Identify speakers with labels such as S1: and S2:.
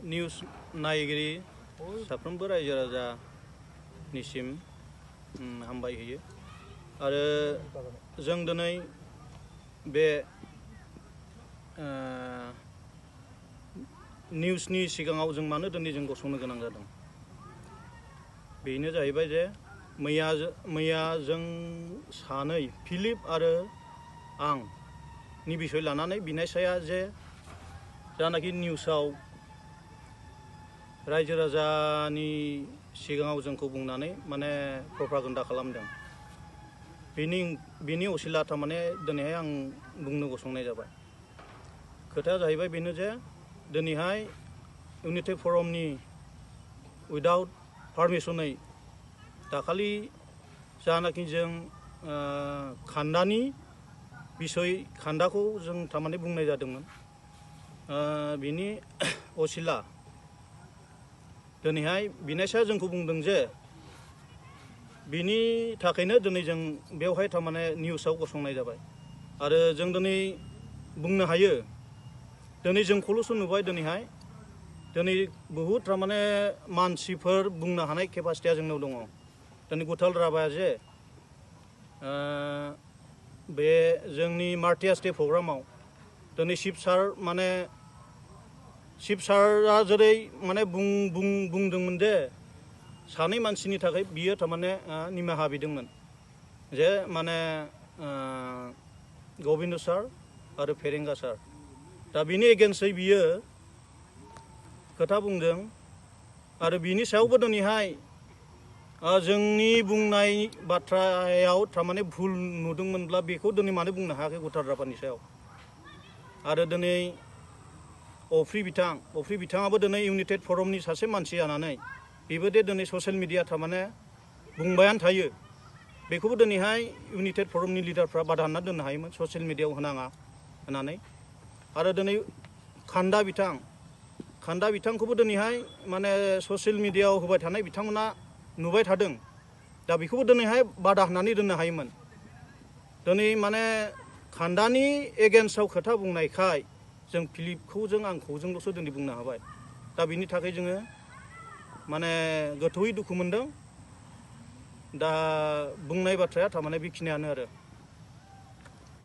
S1: news नायगिरि साफ्रोमबो रायजो राजानिसिम हामबाय होयो आरो जों दिनै बे निउसनि सिगाङाव जों मानो दिनै जों गसंनो गोनां जादों बेनो जाहैबाय जे मैया जों सानै फिलिप आरो आं नि बिसय लानानै बिनायसाया जे जानाखि निउसाव रायजो राजानि सिगाङाव जोंखौ बुंनानै माने प्रपागान्डा खालामदों बिनि असिला थारमाने दिनैहाय आं बुंनो गसंनाय जाबाय खोथाया जाहैबाय बेनो जे दिनैहाय इउनिटि फरमनि उइदाउट पारमिसनै दाखालि जानाखि जों खान्दानि बिसय खान्दाखौ जों थारमाने बुंनाय जादोंमोन बिनि असिला दिनैहाय बिनायसाया जोंखौ बुंदों जे बिनि थाखायनो दिनै जों बेवहाय थारमाने निउसाव गसंनाय जाबाय आरो जों दिनै बुंनो हायो दिनै जोंखौल'सो नुबाय दिनैहाय दिनै बहुद थारमाने मानसिफोर बुंनो हानाय केपासिटिया जोंनाव दङ दिनै गुथाल राभाया जे बे जोंनि मार्टियास डे प्रग्रामाव दिनै शिब सारआ जेरै माने बुंदोंमोन जे सानै मानसिनि थाखाय बियो थारमाने निमाहा बिदोंमोन जे माने गबिन्द सार आरो फेरेंगा सार दा बिनि एगेन्स्टै बियो खोथा बुंदों आरो बिनि सायावबो दिनैहाय जोंनि बुंनाय बाथ्रायाव थारमाने भुल नुदोंमोनब्ला बेखौ दिनै मानो बुंनो हायाखै गुथाल राभानि सायाव आरो दिनै अफ्रि बिथाङाबो दिनै इउनाइटेड फरमनि सासे मानसि जानानै बेबो दे दिनै ससियेल मिडिया थारमाने बुंबायानो थायो बेखौबो दिनैहाय इउनाइटेड फरमनि लिडारफ्रा बादा होनना दोननो हायोमोन ससियेल मिडियायाव होनाङा होननानै आरो दिनै खान्दा बिथांखौबो दिनैहाय माने ससियेल मिडियायाव होबाय थानाय बिथांमोना नुबाय थादों दा बेखौबो दिनैहाय बादा होननानै दोननो हायोमोन दिनै माने खान्दानि एगेन्स्टआव खोथा बुंनायखाय जों फिलिपखौ आंखौजोंल'सो दिनै बुंनो हाबाय दा बिनि थाखाय जोङो माने गोथौयै दुखु मोनदों दा बुंनाय बाथ्राया थारमाने बेखिनियानो आरो